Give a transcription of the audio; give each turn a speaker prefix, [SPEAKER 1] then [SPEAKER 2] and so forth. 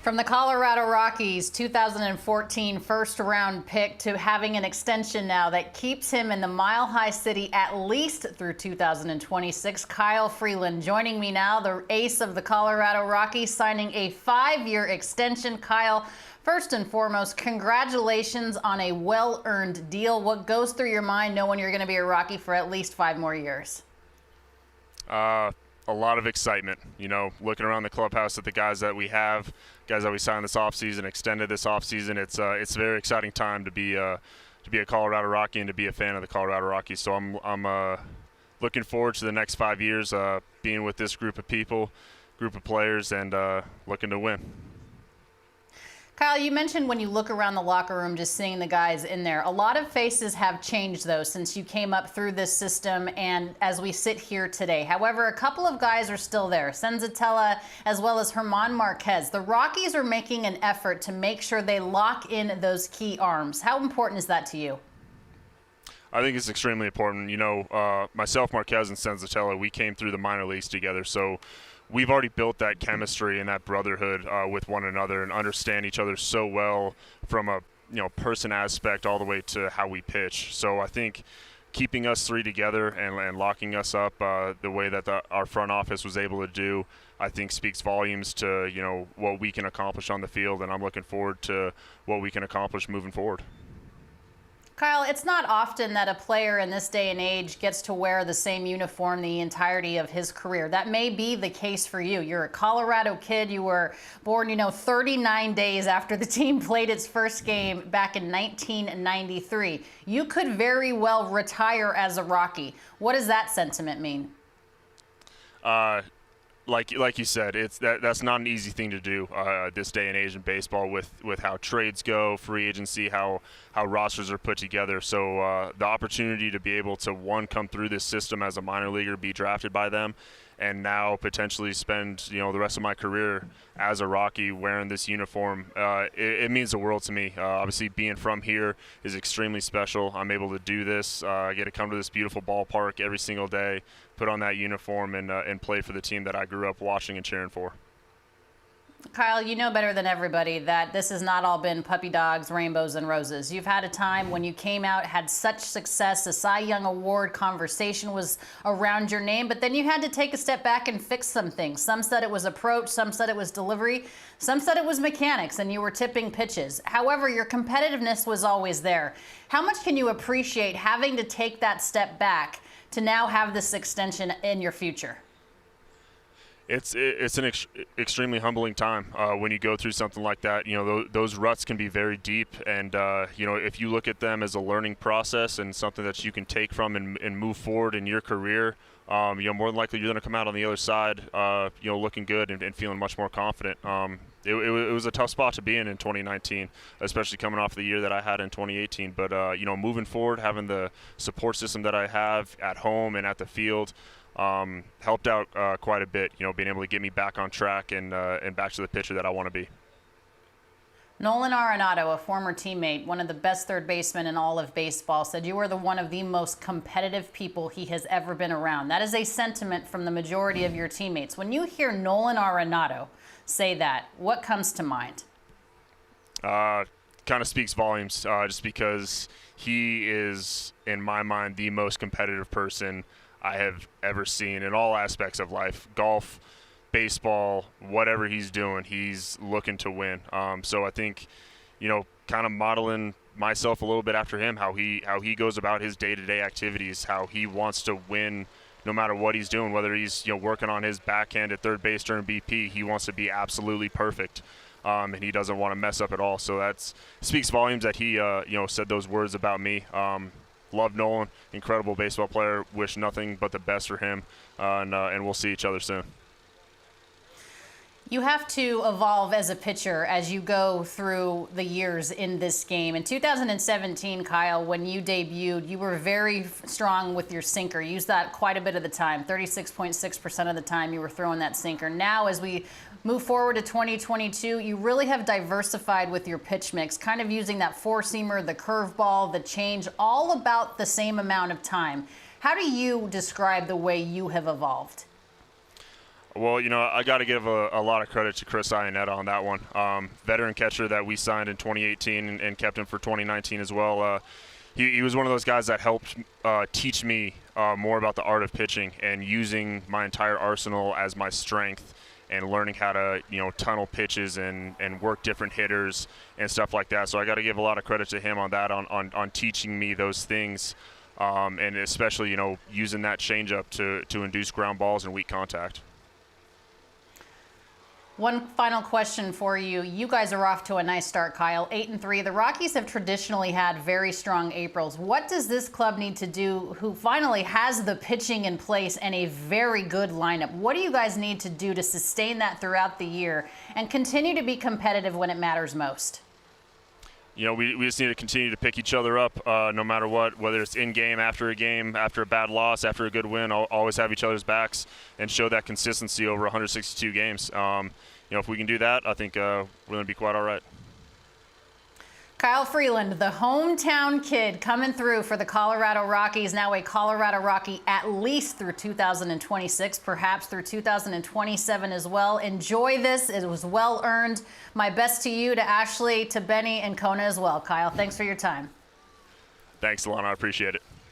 [SPEAKER 1] From the Colorado Rockies 2014 first-round pick to having an extension now that keeps him in the Mile High City at least through 2026, Kyle Freeland joining me now, the ace of the Colorado Rockies, signing a 5-year extension. Kyle, first and foremost, congratulations on a well-earned deal. What goes through your mind knowing you're going to be a Rocky for at least 5 more years?
[SPEAKER 2] A lot of excitement, looking around the clubhouse at the guys that we have, guys that we signed this offseason, extended this offseason. It's a very exciting time to be a Colorado Rocky and to be a fan of the Colorado Rockies. So I'm looking forward to the next 5 years, being with this group of people, group of players, and looking to win.
[SPEAKER 1] Kyle, you mentioned when you look around the locker room, just seeing the guys in there. A lot of faces have changed, though, since you came up through this system and as we sit here today. However, a couple of guys are still there, Senzatella as well as German Marquez. The Rockies are making an effort to make sure they lock in those key arms. How important is that to you?
[SPEAKER 2] I think it's extremely important. Myself, Marquez, and Senzatella, we came through the minor leagues together, so we've already built that chemistry and that brotherhood with one another and understand each other so well from a person aspect all the way to how we pitch. So I think keeping us three together and locking us up the way that our front office was able to do, I think speaks volumes to what we can accomplish on the field, and I'm looking forward to what we can accomplish moving forward.
[SPEAKER 1] Kyle, it's not often that a player in this day and age gets to wear the same uniform the entirety of his career. That may be the case for you. You're a Colorado kid. You were born, 39 days after the team played its first game back in 1993. You could very well retire as a Rocky. What does that sentiment mean?
[SPEAKER 2] Like you said, that's not an easy thing to do this day and age in baseball with how trades go, free agency, how rosters are put together. So the opportunity to be able to, one, come through this system as a minor leaguer, be drafted by them, and now potentially spend the rest of my career as a Rocky wearing this uniform, it means the world to me. Obviously, being from here is extremely special. I'm able to do this. I get to come to this beautiful ballpark every single day, put on that uniform, and play for the team that I grew up watching and cheering for.
[SPEAKER 1] Kyle, you know better than everybody that this has not all been puppy dogs, rainbows, and roses. You've had a time when you came out, had such success, a Cy Young Award conversation was around your name, but then you had to take a step back and fix some things. Some said it was approach, some said it was delivery, some said it was mechanics, and you were tipping pitches. However, your competitiveness was always there. How much can you appreciate having to take that step back to now have this extension in your future?
[SPEAKER 2] It's an extremely humbling time when you go through something like that. Those ruts can be very deep, and if you look at them as a learning process and something that you can take from and move forward in your career, more than likely you're going to come out on the other side, looking good and feeling much more confident. It was a tough spot to be in 2019, especially coming off the year that I had in 2018. But moving forward, having the support system that I have at home and at the field helped out quite a bit, being able to get me back on track and back to the pitcher that I want to be.
[SPEAKER 1] Nolan Arenado, a former teammate, one of the best third basemen in all of baseball, said you are one of the most competitive people he has ever been around. That is a sentiment from the majority of your teammates. When you hear Nolan Arenado say that, what comes to mind?
[SPEAKER 2] Kind of speaks volumes, just because he is, in my mind, the most competitive person I have ever seen in all aspects of life. Golf, baseball, whatever he's doing, he's looking to win. So I think, kind of modeling myself a little bit after him, how he goes about his day-to-day activities, how he wants to win no matter what he's doing, whether he's working on his backhand at third base during BP, he wants to be absolutely perfect. And he doesn't want to mess up at all. So that speaks volumes that he said those words about me. Love Nolan, incredible baseball player. Wish nothing but the best for him, and we'll see each other soon.
[SPEAKER 1] You have to evolve as a pitcher as you go through the years in this game. In 2017, Kyle, when you debuted, you were very strong with your sinker. You used that quite a bit of the time. 36.6% of the time you were throwing that sinker. Now, as we move forward to 2022, you really have diversified with your pitch mix, kind of using that four-seamer, the curveball, the change, all about the same amount of time. How do you describe the way you have evolved?
[SPEAKER 2] Well, I got to give a lot of credit to Chris Iannetta on that one. Veteran catcher that we signed in 2018 and kept him for 2019 as well. He was one of those guys that helped teach me more about the art of pitching and using my entire arsenal as my strength and learning how to, tunnel pitches and work different hitters and stuff like that. So I got to give a lot of credit to him on that, on teaching me those things, and especially, using that changeup to induce ground balls and weak contact.
[SPEAKER 1] One final question for you. You guys are off to a nice start, Kyle. 8-3. The Rockies have traditionally had very strong Aprils. What does this club need to do, who finally has the pitching in place and a very good lineup? What do you guys need to do to sustain that throughout the year and continue to be competitive when it matters most?
[SPEAKER 2] We just need to continue to pick each other up no matter what, whether it's in-game, after a bad loss, after a good win. Always have each other's backs and show that consistency over 162 games. If we can do that, I think we're going to be quite all right.
[SPEAKER 1] Kyle Freeland, the hometown kid coming through for the Colorado Rockies, now a Colorado Rocky at least through 2026, perhaps through 2027 as well. Enjoy this. It was well earned. My best to you, to Ashley, to Benny, and Kona as well. Kyle, thanks for your time.
[SPEAKER 2] Thanks, Alana. I appreciate it.